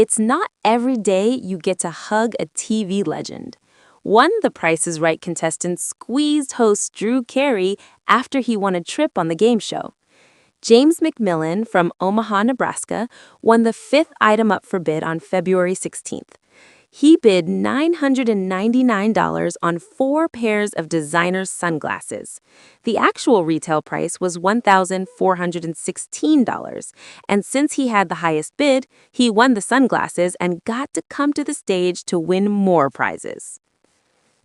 It's not every day you get to hug a TV legend. One The Price is Right contestant squeezed host Drew Carey after he won a trip on the game show. James McMillan from Omaha, Nebraska, won the fifth item up for bid on February 16th. He bid $999 on 4 pairs of designer sunglasses. The actual retail price was $1,416, and since he had the highest bid, he won the sunglasses and got to come to the stage to win more prizes.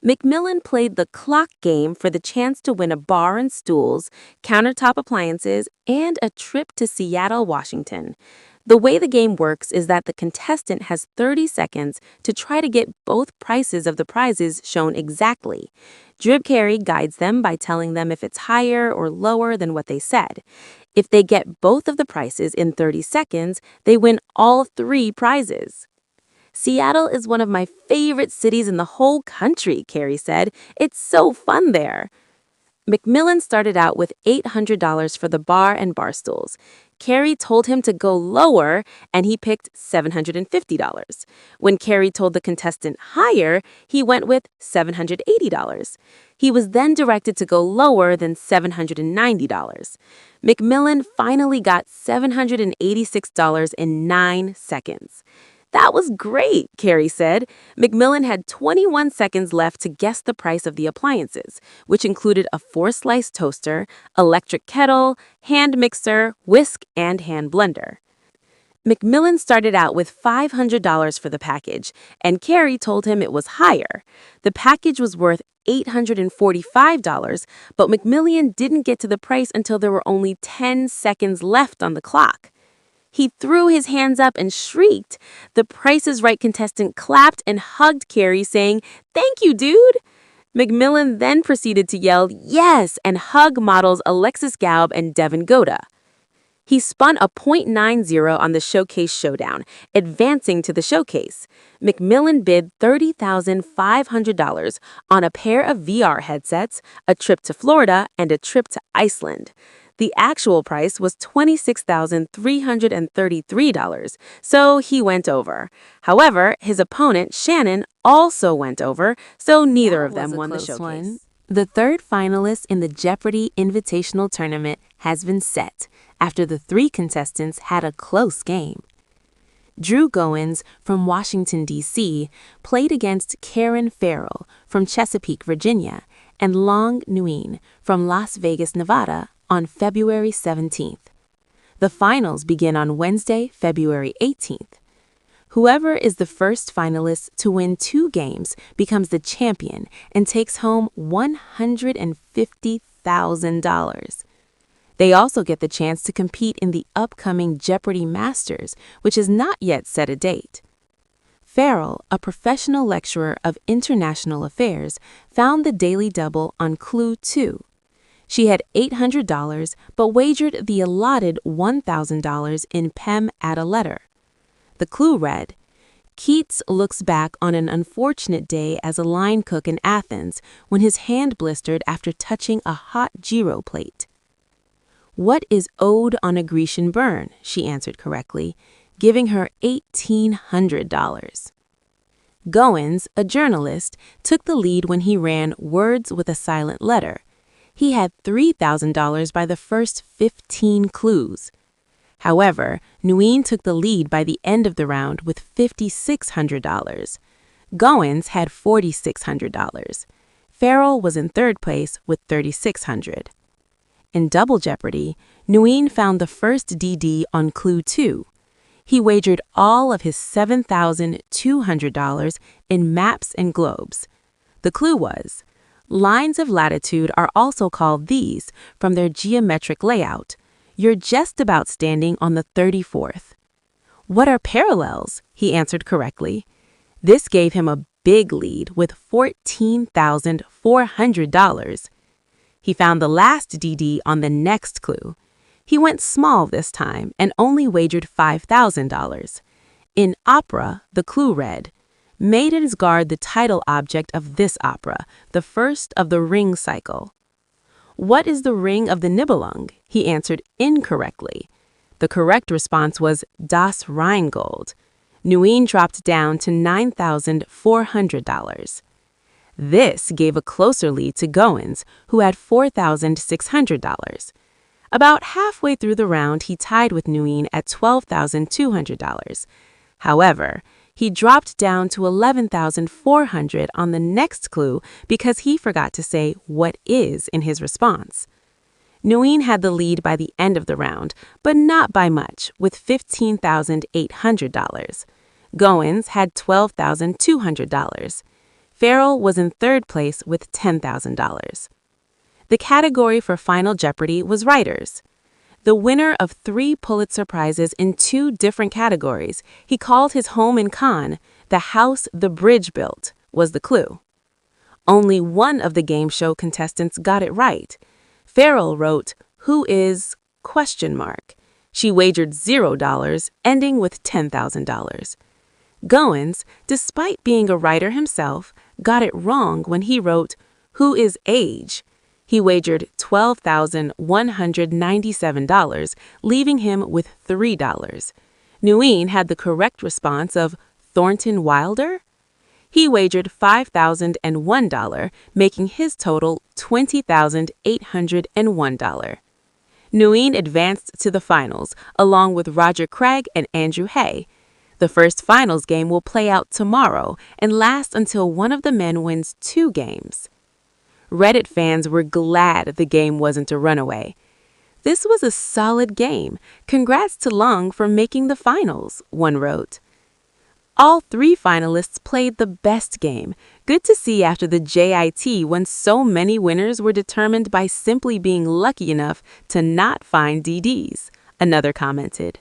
McMillan played the clock game for the chance to win a bar and stools, countertop appliances, and a trip to Seattle, Washington. The way the game works is that the contestant has 30 seconds to try to get both prices of the prizes shown exactly. Drew Carey guides them by telling them if it's higher or lower than what they said. If they get both of the prices in 30 seconds, they win all 3 prizes. Seattle is one of my favorite cities in the whole country, Carey said. It's so fun there. McMillan started out with $800 for the bar and bar stools. Carey told him to go lower, and he picked $750. When Carey told the contestant higher, he went with $780. He was then directed to go lower than $790. McMillan finally got $786 in 9 seconds. That was great, Carey said. McMillan had 21 seconds left to guess the price of the appliances, which included a 4-slice toaster, electric kettle, hand mixer, whisk, and hand blender. McMillan started out with $500 for the package, and Carey told him it was higher. The package was worth $845, but McMillan didn't get to the price until there were only 10 seconds left on the clock. He threw his hands up and shrieked. The Price is Right contestant clapped and hugged Carey, saying, "Thank you, dude." McMillan then proceeded to yell, "Yes," and hug models Alexis Gaub and Devin Goda. He spun a .90 on the Showcase Showdown, advancing to the showcase. McMillan bid $30,500 on a pair of VR headsets, a trip to Florida, and a trip to Iceland. The actual price was $26,333, so he went over. However, his opponent, Shannon, also went over, so neither of them won the showcase. The third finalist in the Jeopardy Invitational Tournament has been set after the 3 contestants had a close game. Drew Goins from Washington, D.C., played against Karen Farrell from Chesapeake, Virginia, and Long Nguyen from Las Vegas, Nevada, on February 17th. The finals begin on Wednesday, February 18th. Whoever is the first finalist to win 2 games becomes the champion and takes home $150,000. They also get the chance to compete in the upcoming Jeopardy Masters, which has not yet set a date. Farrell, a professional lecturer of international affairs, found the Daily Double on Clue 2. She had $800 but wagered the allotted $1,000 in Pem Add a Letter. The clue read, Keats looks back on an unfortunate day as a line cook in Athens when his hand blistered after touching a hot gyro plate. What is Ode on a Grecian Burn? She answered correctly, giving her $1,800. Goins, a journalist, took the lead when he ran Words with a Silent Letter. He had $3,000 by the first 15 clues. However, Nguyen took the lead by the end of the round with $5,600. Goins had $4,600. Farrell was in third place with $3,600. In Double Jeopardy, Nguyen found the first DD on Clue 2. He wagered all of his $7,200 in maps and globes. The clue was, lines of latitude are also called these from their geometric layout. You're just about standing on the 34th. What are parallels? He answered correctly. This gave him a big lead with $14,400. He found the last DD on the next clue. He went small this time and only wagered $5,000. In opera, the clue read, Maidens guard the title object of this opera, the first of the ring cycle. What is the ring of the Nibelung? He answered incorrectly. The correct response was Das Rheingold. Nguyen dropped down to $9,400. This gave a closer lead to Goins, who had $4,600. About halfway through the round, he tied with Nguyen at $12,200. However, he dropped down to $11,400 on the next clue because he forgot to say "what is" in his response. Nguyen had the lead by the end of the round, but not by much, with $15,800. Goins had $12,200. Farrell was in third place with $10,000. The category for Final Jeopardy was writers. The winner of 3 Pulitzer Prizes in 2 different categories, he called his home in Cannes "the house the bridge built," was the clue. Only one of the game show contestants got it right. Farrell wrote, "Who is?" ? She wagered $0, ending with $10,000. Goins, despite being a writer himself, got it wrong when he wrote, "Who is age?" He wagered $12,197, leaving him with $3. Nguyen had the correct response of Thornton Wilder. He wagered $5,001, making his total $20,801. Nguyen advanced to the finals, along with Roger Craig and Andrew Hay. The first finals game will play out tomorrow and last until one of the men wins 2 games. Reddit fans were glad the game wasn't a runaway. "This was a solid game. Congrats to Long for making the finals," one wrote. All 3 finalists played the best game. Good to see after the JIT when so many winners were determined by simply being lucky enough to not find DDs, another commented.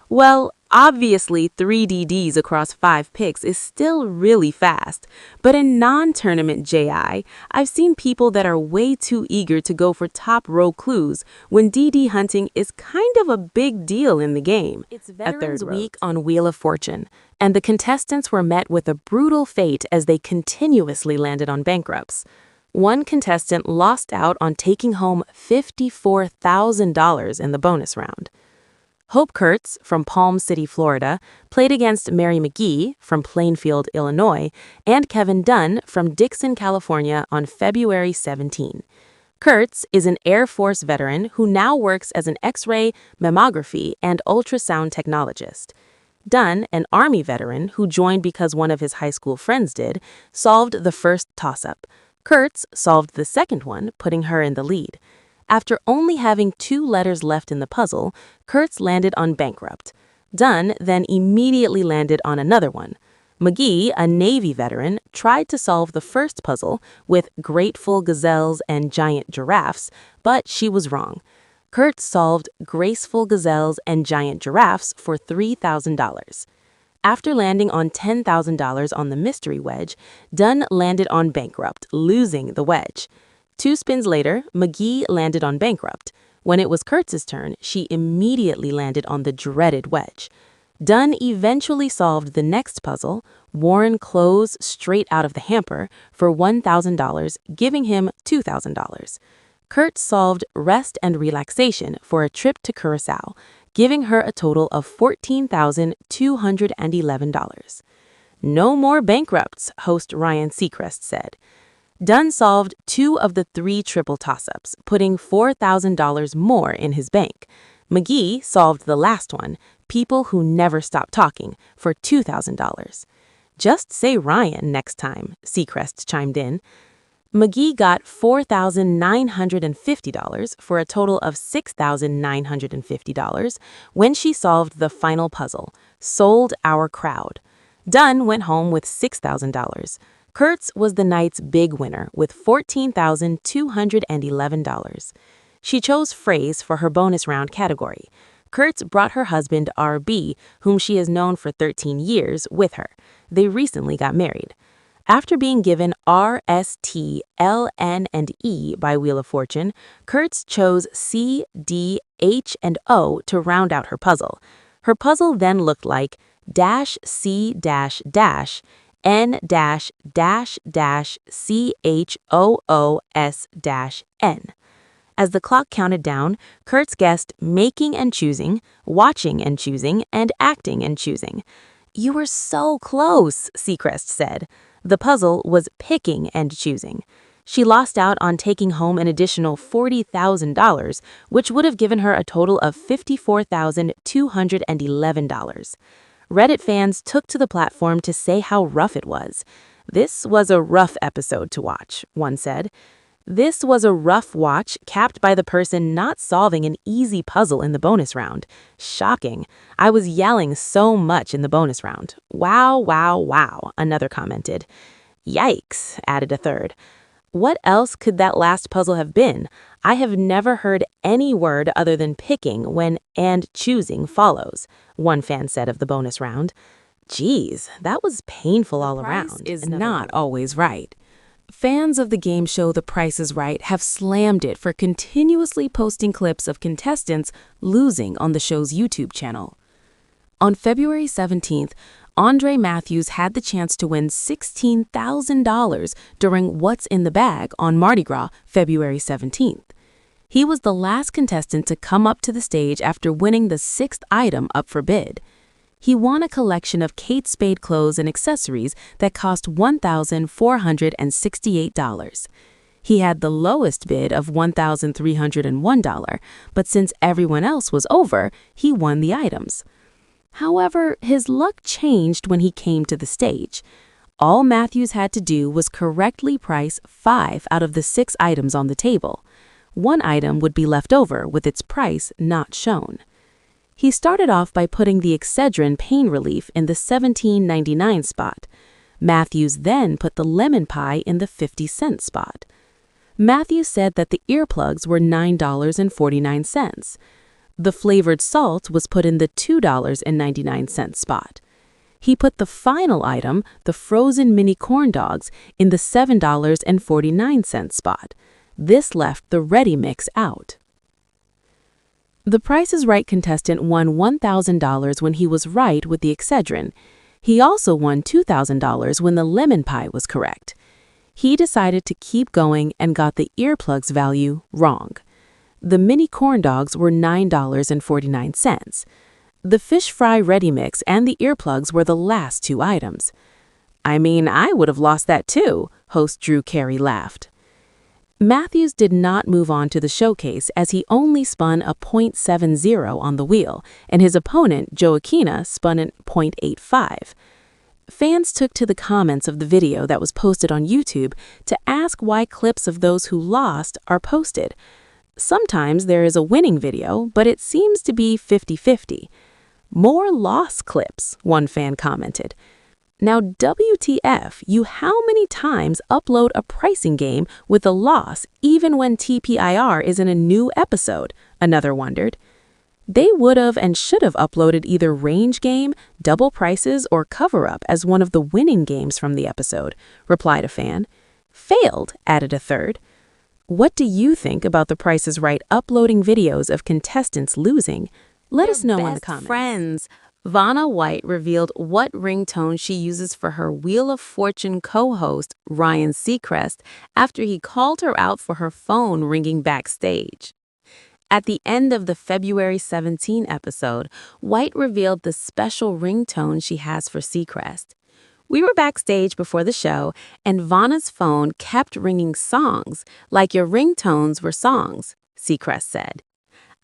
Well, obviously 3 DDs across 5 picks is still really fast, but in non-tournament JI, I've seen people that are way too eager to go for top row clues when DD hunting is kind of a big deal in the game. It's Veterans Week on Wheel of Fortune, and the contestants were met with a brutal fate as they continuously landed on bankrupts. One contestant lost out on taking home $54,000 in the bonus round. Hope Kurtz from Palm City, Florida, played against Mary McGee from Plainfield, Illinois, and Kevin Dunn from Dixon, California on February 17. Kurtz is an Air Force veteran who now works as an X-ray, mammography, and ultrasound technologist. Dunn, an Army veteran who joined because one of his high school friends did, solved the first toss-up. Kurtz solved the second one, putting her in the lead. After only having 2 letters left in the puzzle, Kurtz landed on bankrupt. Dunn then immediately landed on another one. McGee, a Navy veteran, tried to solve the first puzzle with grateful gazelles and giant giraffes, but she was wrong. Kurtz solved graceful gazelles and giant giraffes for $3,000. After landing on $10,000 on the mystery wedge, Dunn landed on bankrupt, losing the wedge. 2 spins later, McGee landed on bankrupt. When it was Kurtz's turn, she immediately landed on the dreaded wedge. Dunn eventually solved the next puzzle, worn clothes straight out of the hamper, for $1,000, giving him $2,000. Kurtz solved rest and relaxation for a trip to Curacao, giving her a total of $14,211. "No more bankrupts," host Ryan Seacrest said. Dunn solved 2 of the 3 triple toss-ups, putting $4,000 more in his bank. McGee solved the last one, People Who Never Stop Talking, for $2,000. "Just say Ryan next time," Seacrest chimed in. McGee got $4,950 for a total of $6,950 when she solved the final puzzle, Sold Our Crowd. Dunn went home with $6,000. Kurtz was the night's big winner with $14,211. She chose phrase for her bonus round category. Kurtz brought her husband, R.B., whom she has known for 13 years, with her. They recently got married. After being given R, S, T, L, N, and E by Wheel of Fortune, Kurtz chose C, D, H, and O to round out her puzzle. Her puzzle then looked like dash C dash dash N dash dash dash CHOOS dash N. As the clock counted down, Kurtz guessed making and choosing, watching and choosing, and acting and choosing. "You were so close," Seacrest said. The puzzle was picking and choosing. She lost out on taking home an additional $40,000, which would have given her a total of $54,211. Reddit fans took to the platform to say how rough it was. "This was a rough episode to watch," one said. "This was a rough watch, capped by the person not solving an easy puzzle in the bonus round. Shocking. I was yelling so much in the bonus round. Wow, wow, wow," another commented. "Yikes," added a third. "What else could that last puzzle have been? I have never heard any word other than picking when and choosing follows," one fan said of the bonus round. "Geez, that was painful all around." Is not always right. Fans of the game show The Price is Right have slammed it for continuously posting clips of contestants losing on the show's YouTube channel. On February 17th, Andre Matthews had the chance to win $16,000 during What's in the Bag on Mardi Gras, February 17th. He was the last contestant to come up to the stage after winning the sixth item up for bid. He won a collection of Kate Spade clothes and accessories that cost $1,468. He had the lowest bid of $1,301, but since everyone else was over, he won the items. However, his luck changed when he came to the stage. All Matthews had to do was correctly price 5 out of the 6 items on the table. One item would be left over with its price not shown. He started off by putting the Excedrin pain relief in the $17.99 spot. Matthews then put the lemon pie in the 50-cent spot. Matthews said that the earplugs were $9.49. The flavored salt was put in the $2.99 spot. He put the final item, the frozen mini corn dogs, in the $7.49 spot. This left the ready mix out. The Price is Right contestant won $1,000 when he was right with the Excedrin. He also won $2,000 when the lemon pie was correct. He decided to keep going and got the earplugs value wrong. The mini corn dogs were $9.49. The fish fry ready mix and the earplugs were the last 2 items. "I mean, I would have lost that too," host Drew Carey laughed. Matthews did not move on to the showcase as he only spun a .70 on the wheel, and his opponent, Joaquina, spun a .85. Fans took to the comments of the video that was posted on YouTube to ask why clips of those who lost are posted. Sometimes there is a winning video, but it seems to be 50-50. "More loss clips," one fan commented. "Now WTF, you how many times upload a pricing game with a loss even when TPIR is in a new episode?" another wondered. "They would have and should have uploaded either Range Game, Double Prices, or Cover Up as one of the winning games from the episode," replied a fan. "Failed," added a third. What do you think about The Price is Right uploading videos of contestants losing? Let us know in the comments. Friends. Vanna White revealed what ringtone she uses for her Wheel of Fortune co-host, Ryan Seacrest, after he called her out for her phone ringing backstage. At the end of the February 17 episode, White revealed the special ringtone she has for Seacrest. "We were backstage before the show, and Vanna's phone kept ringing songs, like your ringtones were songs," Seacrest said.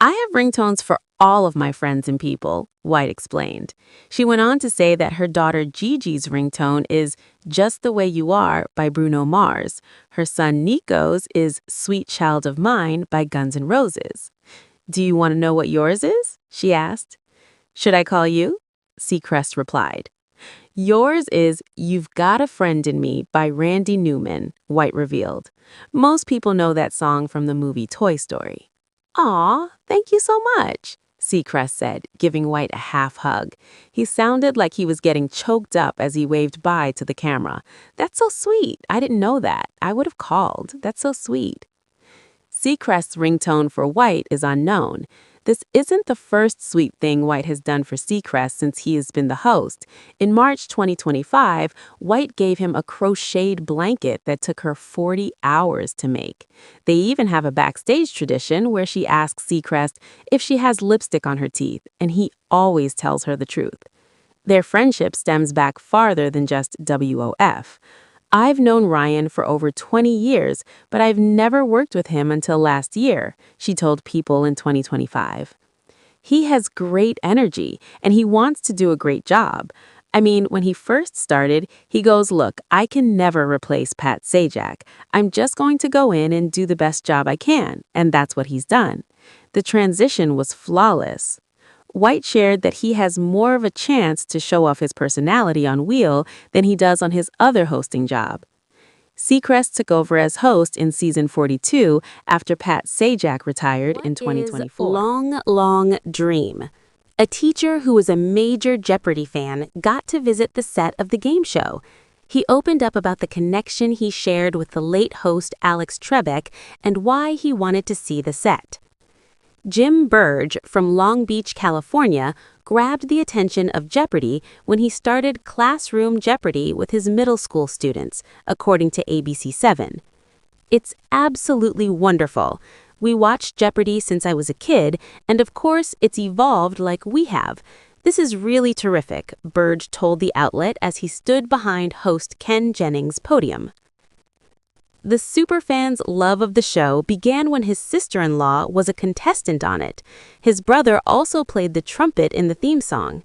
"I have ringtones for all of my friends and people," White explained. She went on to say that her daughter Gigi's ringtone is Just the Way You Are by Bruno Mars. Her son Nico's is Sweet Child of Mine by Guns N' Roses. "Do you want to know what yours is?" she asked. "Should I call you?" Seacrest replied. "Yours is You've Got a Friend in Me by Randy Newman," White revealed. "Most people know that song from the movie Toy Story." "Aw, thank you so much," Seacrest said, giving White a half hug. He sounded like he was getting choked up as he waved bye to the camera. "That's so sweet. I didn't know that. I would have called. That's so sweet." Seacrest's ringtone for White is unknown. This isn't the first sweet thing White has done for Seacrest since he has been the host. In March 2025, White gave him a crocheted blanket that took her 40 hours to make. They even have a backstage tradition where she asks Seacrest if she has lipstick on her teeth, and he always tells her the truth. Their friendship stems back farther than just WOF. I've known Ryan for over 20 years, but I've never worked with him until last year, she told People in 2025. He has great energy, and he wants to do a great job. I mean, when he first started, he goes, "Look, I can never replace Pat Sajak. I'm just going to go in and do the best job I can," and that's what he's done. The transition was flawless. White shared that he has more of a chance to show off his personality on Wheel than he does on his other hosting job. Seacrest took over as host in season 42 after Pat Sajak retired in 2024. Long, Long Dream. A teacher who was a major Jeopardy fan got to visit the set of the game show. He opened up about the connection he shared with the late host Alex Trebek and why he wanted to see the set. Jim Burge from Long Beach, California, grabbed the attention of Jeopardy when he started Classroom Jeopardy with his middle school students, according to ABC7. "It's absolutely wonderful. We watched Jeopardy since I was a kid, and of course, it's evolved like we have. This is really terrific," Burge told the outlet as he stood behind host Ken Jennings' podium. The superfan's love of the show began when his sister-in-law was a contestant on it. His brother also played the trumpet in the theme song.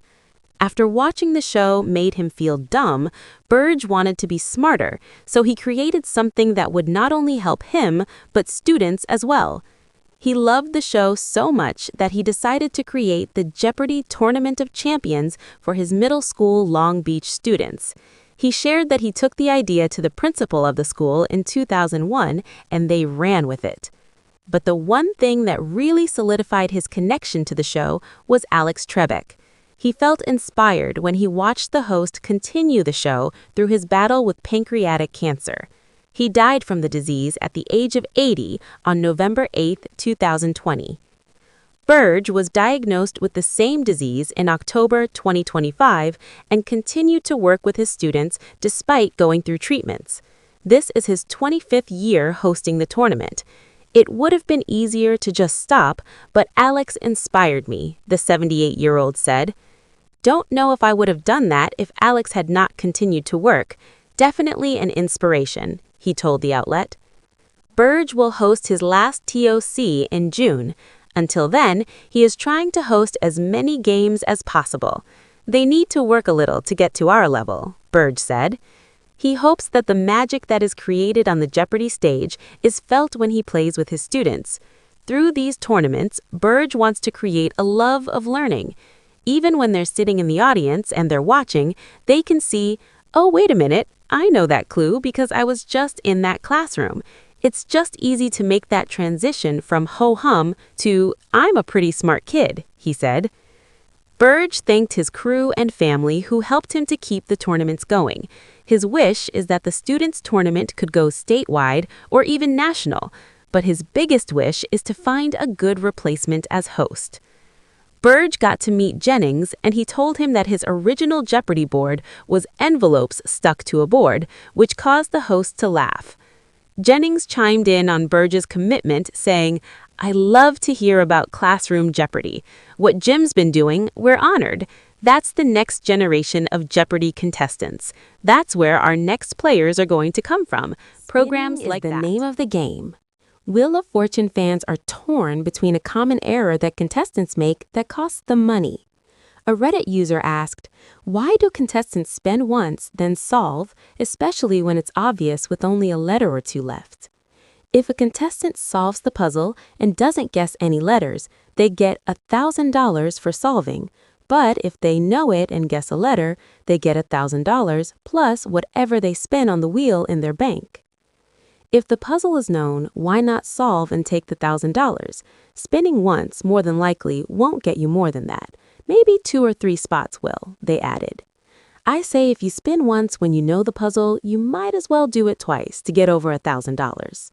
After watching the show made him feel dumb, Burge wanted to be smarter, so he created something that would not only help him, but students as well. He loved the show so much that he decided to create the Jeopardy Tournament of Champions for his middle school Long Beach students. He shared that he took the idea to the principal of the school in 2001, and they ran with it. But the one thing that really solidified his connection to the show was Alex Trebek. He felt inspired when he watched the host continue the show through his battle with pancreatic cancer. He died from the disease at the age of 80 on November 8, 2020. Burge was diagnosed with the same disease in October 2025 and continued to work with his students despite going through treatments. This is his 25th year hosting the tournament. "It would have been easier to just stop, but Alex inspired me," the 78-year-old said. "Don't know if I would have done that if Alex had not continued to work. Definitely an inspiration," he told the outlet. Burge will host his last TOC in June. Until then, he is trying to host as many games as possible. "They need to work a little to get to our level," Burge said. He hopes that the magic that is created on the Jeopardy stage is felt when he plays with his students. Through these tournaments, Burge wants to create a love of learning. Even when they're sitting in the audience and they're watching, they can see, "Oh, wait a minute, I know that clue because I was just in that classroom." It's just easy to make that transition from ho-hum to "I'm a pretty smart kid," he said. Burge thanked his crew and family who helped him to keep the tournaments going. His wish is that the students' tournament could go statewide or even national, but his biggest wish is to find a good replacement as host. Burge got to meet Jennings, and he told him that his original Jeopardy board was envelopes stuck to a board, which caused the host to laugh. Jennings chimed in on Burge's commitment, saying, "I love to hear about Classroom Jeopardy. What Jim's been doing, we're honored. That's the next generation of Jeopardy contestants. That's where our next players are going to come from. Programs like that." Spinning is the name of the game. Wheel of Fortune fans are torn between a common error that contestants make that costs them money. A Reddit user asked, "Why do contestants spin once, then solve, especially when it's obvious with only a letter or two left?" If a contestant solves the puzzle and doesn't guess any letters, they get $1,000 for solving. But if they know it and guess a letter, they get $1,000 plus whatever they spin on the wheel in their bank. If the puzzle is known, why not solve and take the $1,000? Spinning once, more than likely, won't get you more than that. Maybe 2 or 3 spots will, they added. I say if you spin once when you know the puzzle, you might as well do it twice to get over $1,000.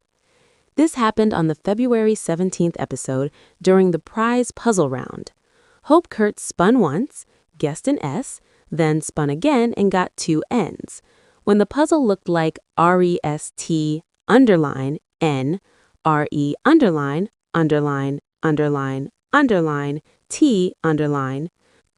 This happened on the February 17th episode during the prize puzzle round. Hope Kurtz spun once, guessed an S, then spun again and got 2 N's. When the puzzle looked like REST underline N, RE underline, underline, underline, underline, T underline,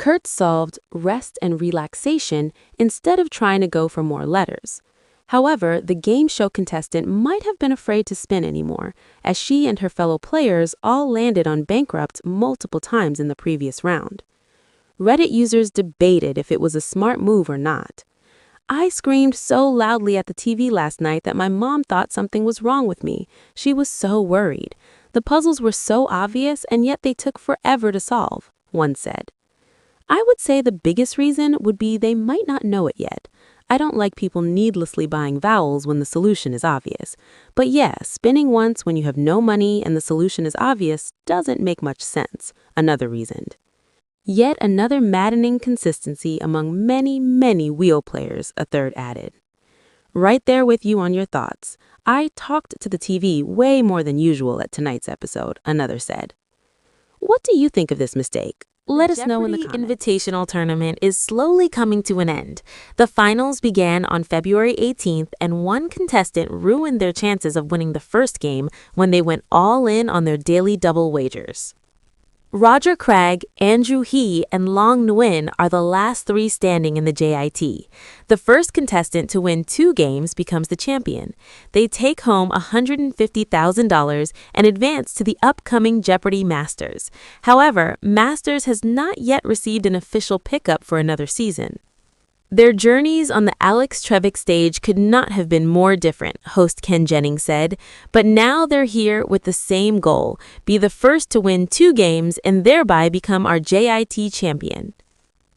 Kurt solved rest and relaxation instead of trying to go for more letters. However, the game show contestant might have been afraid to spin anymore, as she and her fellow players all landed on bankrupt multiple times in the previous round. Reddit users debated if it was a smart move or not. I screamed so loudly at the TV last night that my mom thought something was wrong with me. She was so worried. The puzzles were so obvious, and yet they took forever to solve, one said. I would say the biggest reason would be they might not know it yet. I don't like people needlessly buying vowels when the solution is obvious. But yeah, spinning once when you have no money and the solution is obvious doesn't make much sense, another reasoned. Yet another maddening consistency among many, many wheel players, a third added. Right there with you on your thoughts. I talked to the TV way more than usual at tonight's episode, another said. What do you think of this mistake? Let us know in the comments. The Invitational Tournament is slowly coming to an end. The finals began on February 18th, and one contestant ruined their chances of winning the first game when they went all in on their daily double wagers. Roger Craig, Andrew He, and Long Nguyen are the last three standing in the JIT. The first contestant to win 2 games becomes the champion. They take home $150,000 and advance to the upcoming Jeopardy Masters. However, Masters has not yet received an official pickup for another season. Their journeys on the Alex Trebek stage could not have been more different, host Ken Jennings said, but now they're here with the same goal, be the first to win 2 games and thereby become our JIT champion.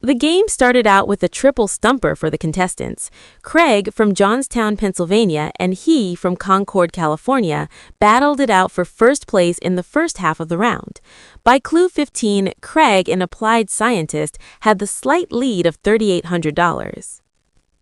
The game started out with a triple stumper for the contestants. Craig from Johnstown, Pennsylvania, and He from Concord, California, battled it out for first place in the first half of the round. By clue 15, Craig, an applied scientist, had the slight lead of $3,800.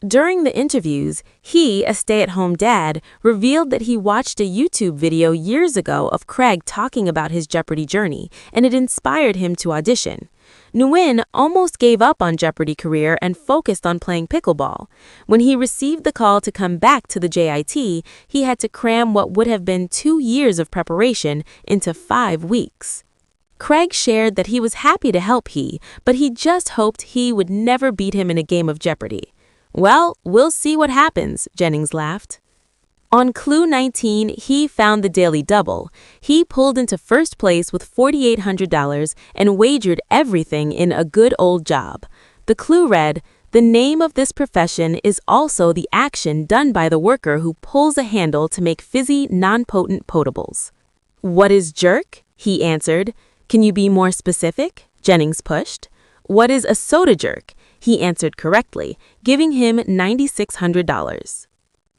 During the interviews, He, a stay-at-home dad, revealed that he watched a YouTube video years ago of Craig talking about his Jeopardy journey, and it inspired him to audition. Nguyen almost gave up on Jeopardy career and focused on playing pickleball. When he received the call to come back to the JIT, he had to cram what would have been 2 years of preparation into 5 weeks. Craig shared that he was happy to help He, but he just hoped He would never beat him in a game of Jeopardy. Well, we'll see what happens, Jennings laughed. On clue 19, He found the daily double. He pulled into first place with $4,800 and wagered everything in a good old job. The clue read, "The name of this profession is also the action done by the worker who pulls a handle to make fizzy, non-potent potables." "What is jerk?" He answered. "Can you be more specific?" Jennings pushed. "What is a soda jerk?" He answered correctly, giving him $9,600.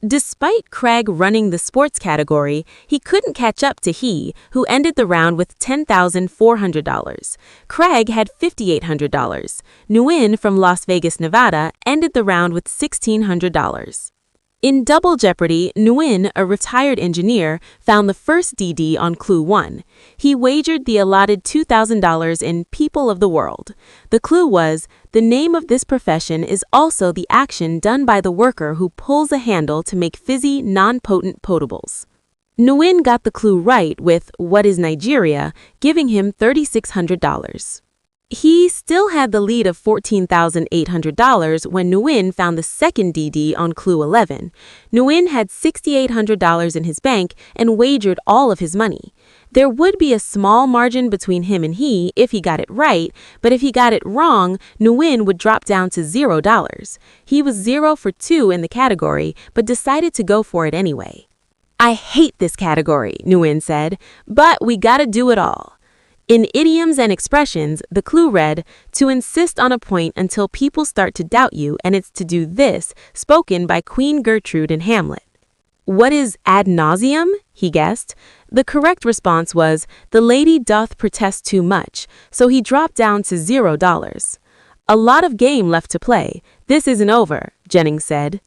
Despite Craig running the sports category, he couldn't catch up to He, who ended the round with $10,400. Craig had $5,800. Nguyen from Las Vegas, Nevada, ended the round with $1,600. In Double Jeopardy, Nguyen, a retired engineer, found the first DD on clue 1. He wagered the allotted $2,000 in People of the World. The clue was, "The name of this profession is also the action done by the worker who pulls a handle to make fizzy, non-potent potables." Nguyen got the clue right with "What is Nigeria?" giving him $3,600. He still had the lead of $14,800 when Nguyen found the second DD on clue 11. Nguyen had $6,800 in his bank and wagered all of his money. There would be a small margin between him and He if he got it right, but if he got it wrong, Nguyen would drop down to $0. He was 0 for 2 in the category, but decided to go for it anyway. "I hate this category," Nguyen said, "but we gotta do it all." In idioms and expressions, the clue read, "To insist on a point until people start to doubt you, and it's to do this," spoken by Queen Gertrude in Hamlet. "What is ad nauseum?" he guessed. The correct response was, "The lady doth protest too much," so he dropped down to $0. "A lot of game left to play. This isn't over," Jennings said.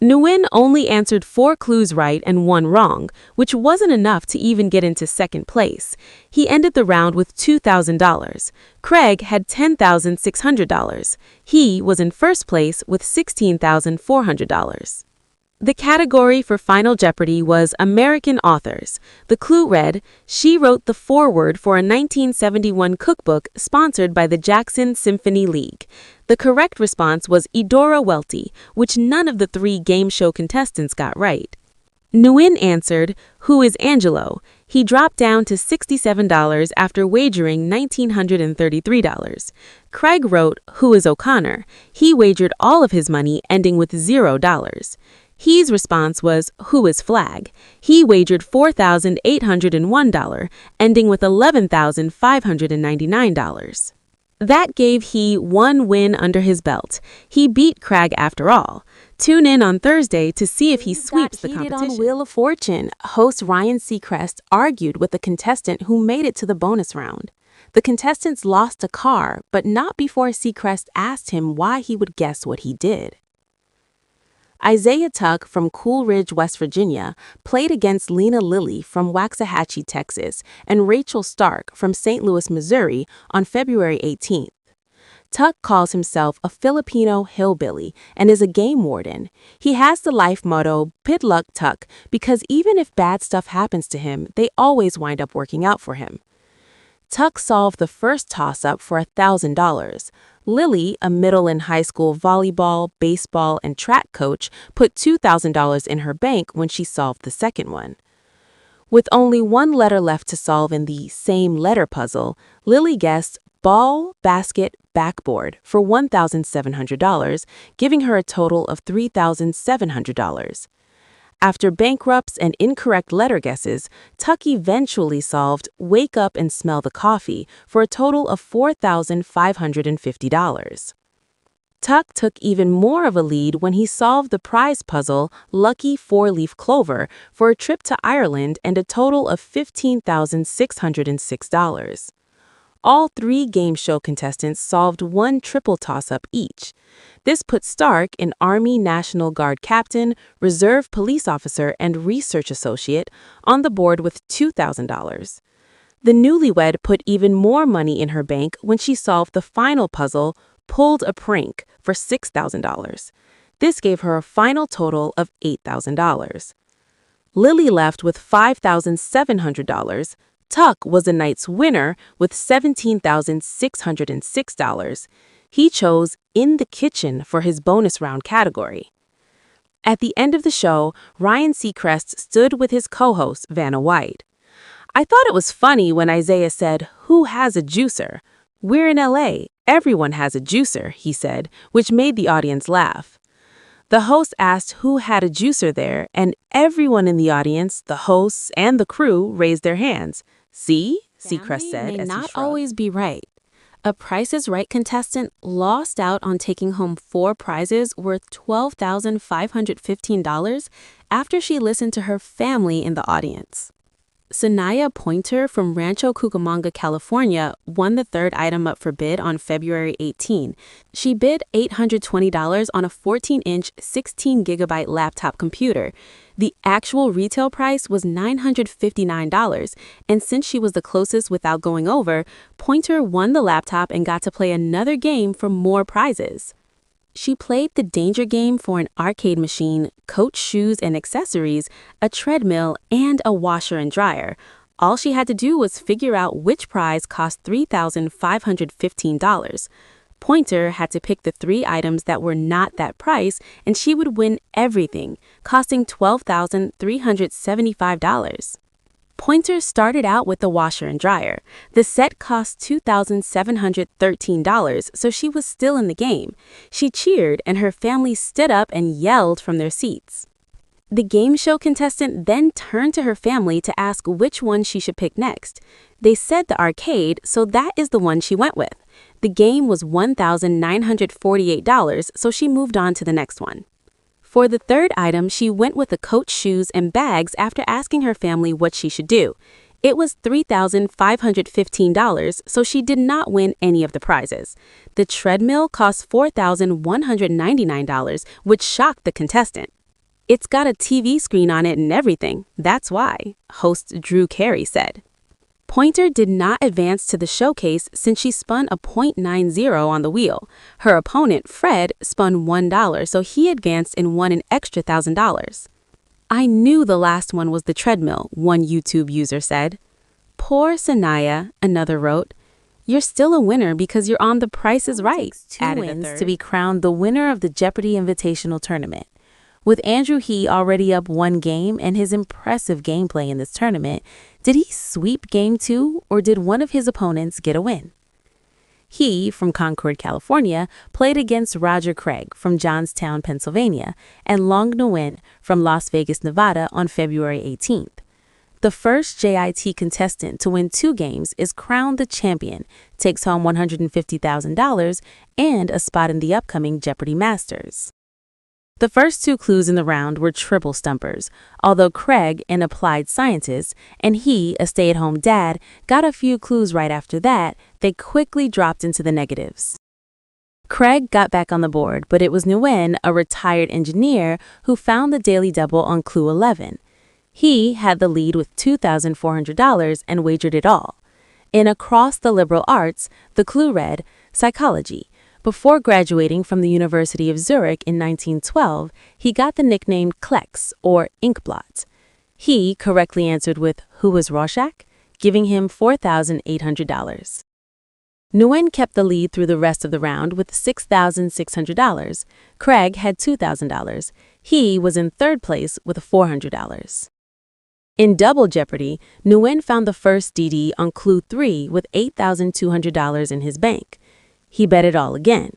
Nguyen only answered 4 clues right and 1 wrong, which wasn't enough to even get into second place. He ended the round with $2,000. Craig had $10,600. He was in first place with $16,400. The category for Final Jeopardy was American authors. The clue read, she wrote the foreword for a 1971 cookbook sponsored by the Jackson Symphony League. The correct response was Eudora Welty, which none of the three game show contestants got right. Nguyen answered, who is Angelo? He dropped down to $67 after wagering $1,933. Craig wrote, who is O'Connor? He wagered all of his money, ending with $0. He's response was, who is Flag? He wagered $4,801, ending with $11,599. That gave he one win under his belt. He beat Craig after all. Tune in on Thursday to see if he sweeps the competition. On Wheel of Fortune, host Ryan Seacrest argued with the contestant who made it to the bonus round. The contestants lost a car, but not before Seacrest asked him why he would guess what he did. Isaiah Tuck from Coolidge, West Virginia, played against Lena Lilly from Waxahachie, Texas, and Rachel Stark from St. Louis, Missouri, on February 18th. Tuck calls himself a Filipino hillbilly and is a game warden. He has the life motto, "Good luck, Tuck," because even if bad stuff happens to him, they always wind up working out for him. Tuck solved the first toss-up for $1,000. Lily, a middle and high school volleyball, baseball, and track coach, put $2,000 in her bank when she solved the second one. With only one letter left to solve in the same letter puzzle, Lily guessed ball, basket, backboard for $1,700, giving her a total of $3,700. After bankrupts and incorrect letter guesses, Tuck eventually solved Wake Up and Smell the Coffee for a total of $4,550. Tuck took even more of a lead when he solved the prize puzzle Lucky Four-Leaf Clover for a trip to Ireland and a total of $15,606. All three game show contestants solved one triple toss-up each. This put Stark, an Army National Guard captain, reserve police officer, and research associate, on the board with $2,000. The newlywed put even more money in her bank when she solved the final puzzle, Pulled a Prank, for $6,000. This gave her a final total of $8,000. Lily left with $5,700. Tuck was the night's winner with $17,606. He chose In the Kitchen for his bonus round category. At the end of the show, Ryan Seacrest stood with his co-host, Vanna White. I thought it was funny when Isaiah said, who has a juicer? We're in LA. Everyone has a juicer, he said, which made the audience laugh. The host asked who had a juicer there, and everyone in the audience, the hosts and the crew, raised their hands. See? Seacrest said as he shrugged. Not always be right. A Price is Right contestant lost out on taking home 4 prizes worth $12,515 after she listened to her family in the audience. Sanaya Pointer from Rancho Cucamonga, California, won the third item up for bid on February 18. She bid $820 on a 14-inch, 16-gigabyte laptop computer. The actual retail price was $959, and since she was the closest without going over, Pointer won the laptop and got to play another game for more prizes. She played the Danger game for an arcade machine, Coach shoes and accessories, a treadmill, and a washer and dryer. All she had to do was figure out which prize cost $3,515. Pointer had to pick the 3 items that were not that price, and she would win everything, costing $12,375. Pointer started out with the washer and dryer. The set cost $2,713, so she was still in the game. She cheered, and her family stood up and yelled from their seats. The game show contestant then turned to her family to ask which one she should pick next. They said the arcade, so that is the one she went with. The game was $1,948, so she moved on to the next one. For the third item, she went with the Coach shoes and bags after asking her family what she should do. It was $3,515, so she did not win any of the prizes. The treadmill cost $4,199, which shocked the contestant. It's got a TV screen on it and everything, that's why, host Drew Carey said. Pointer did not advance to the showcase since she spun a .90 on the wheel. Her opponent, Fred, spun $1, so he advanced and won an extra $1,000. I knew the last one was the treadmill, one YouTube user said. Poor Sanaya, another wrote. You're still a winner because you're on The Price is Right, Two wins to be crowned the winner of the Jeopardy Invitational Tournament. With Andrew He already up one game and his impressive gameplay in this tournament, did he sweep Game 2 or did one of his opponents get a win? He, from Concord, California, played against Roger Craig from Johnstown, Pennsylvania, and Long Nguyen from Las Vegas, Nevada on February 18th. The first JIT contestant to win 2 games is crowned the champion, takes home $150,000 and a spot in the upcoming Jeopardy Masters. The first 2 clues in the round were triple stumpers, although Craig, an applied scientist, and he, a stay-at-home dad, got a few clues right after that, they quickly dropped into the negatives. Craig got back on the board, but it was Nguyen, a retired engineer, who found the daily double on clue 11. He had the lead with $2,400 and wagered it all. In Across the Liberal Arts, the clue read, Psychology. Before graduating from the University of Zurich in 1912, he got the nickname Klecks, or Inkblot. He correctly answered with Who was Rorschach, giving him $4,800. Nguyen kept the lead through the rest of the round with $6,600. Craig had $2,000. He was in third place with $400. In Double Jeopardy, Nguyen found the first DD on clue 3 with $8,200 in his bank. He bet it all again.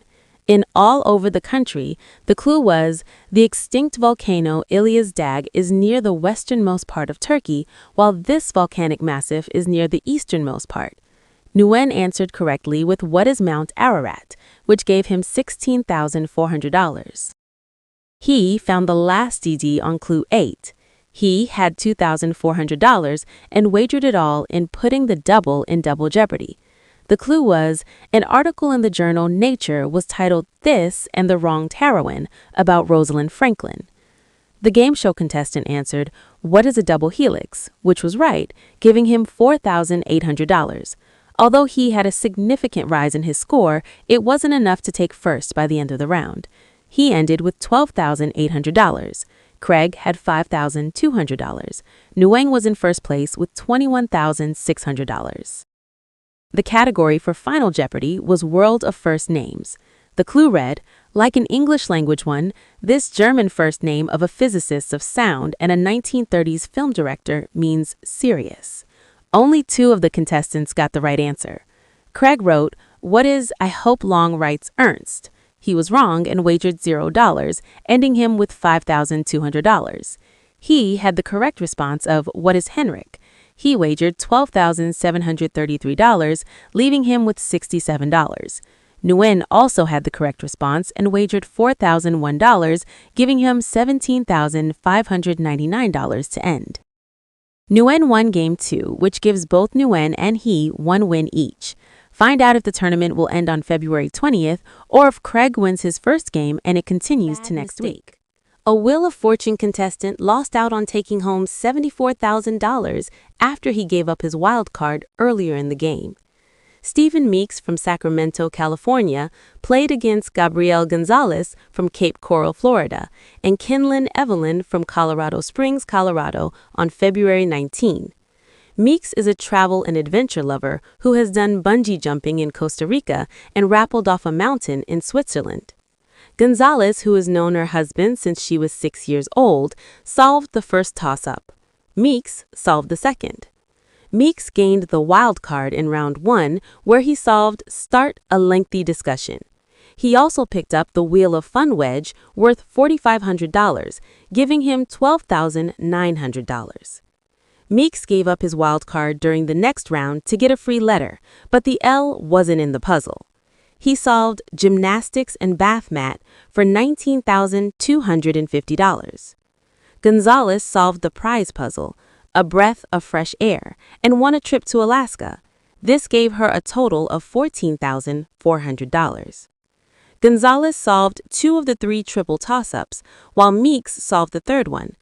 In All Over the Country, the clue was, the extinct volcano Ilias Dag is near the westernmost part of Turkey, while this volcanic massif is near the easternmost part. Nguyen answered correctly with What is Mount Ararat, which gave him $16,400. He found the last DD on clue 8. He had $2,400 and wagered it all in putting the double in Double Jeopardy. The clue was, an article in the journal Nature was titled This and the Wronged Heroine about Rosalind Franklin. The game show contestant answered, What is a double helix? Which was right, giving him $4,800. Although he had a significant rise in his score, it wasn't enough to take first by the end of the round. He ended with $12,800. Craig had $5,200. Nguyen was in first place with $21,600. The category for Final Jeopardy was World of First Names. The clue read, like an English language one, this German first name of a physicist of sound and a 1930s film director means serious. Only 2 of the contestants got the right answer. Craig wrote, What is I hope Long writes Ernst? He was wrong and wagered $0, ending him with $5,200. He had the correct response of What is Henrik? He wagered $12,733, leaving him with $67. Nguyen also had the correct response and wagered $4,001, giving him $17,599 to end. Nguyen won Game 2, which gives both Nguyen and he 1 win each. Find out if the tournament will end on February 20th or if Craig wins his first game and it continues to next week. A Wheel of Fortune contestant lost out on taking home $74,000 after he gave up his wild card earlier in the game. Stephen Meeks from Sacramento, California, played against Gabriel Gonzalez from Cape Coral, Florida, and Kinlan Evelyn from Colorado Springs, Colorado, on February 19. Meeks is a travel and adventure lover who has done bungee jumping in Costa Rica and rappelled off a mountain in Switzerland. Gonzalez, who has known her husband since she was 6 years old, solved the first toss-up. Meeks solved the second. Meeks gained the wild card in round 1, where he solved Start a Lengthy Discussion. He also picked up the Wheel of Fun wedge worth $4,500, giving him $12,900. Meeks gave up his wild card during the next round to get a free letter, but the L wasn't in the puzzle. He solved Gymnastics and Bath Mat for $19,250. Gonzalez solved the prize puzzle, A Breath of Fresh Air, and won a trip to Alaska. This gave her a total of $14,400. Gonzalez solved 2 of the 3 triple toss-ups, while Meeks solved the third one.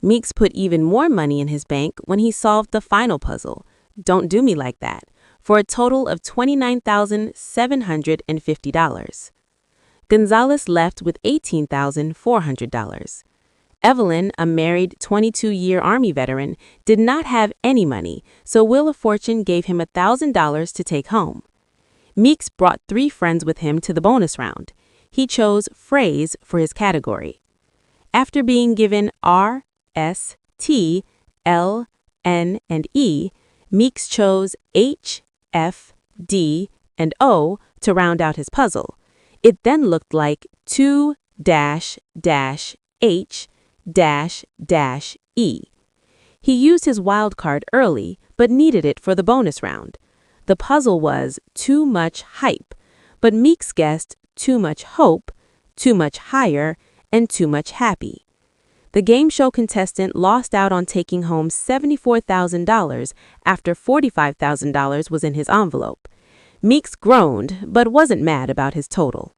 Meeks put even more money in his bank when he solved the final puzzle, Don't Do Me Like That, for a total of $29,750. Gonzalez left with $18,400. Evelyn, a married 22-year Army veteran, did not have any money, so Wheel of Fortune gave him $1,000 to take home. Meeks brought 3 friends with him to the bonus round. He chose phrase for his category. After being given R, S, T, L, N, and E, Meeks chose H, F, D, and O to round out his puzzle. It then looked like 2 dash dash H dash dash E. He used his wild card early, but needed it for the bonus round. The puzzle was Too Much Hype, but Meeks guessed Too Much Hope, Too Much Higher, and Too Much Happy. The game show contestant lost out on taking home $74,000 after $45,000 was in his envelope. Meeks groaned, but wasn't mad about his total.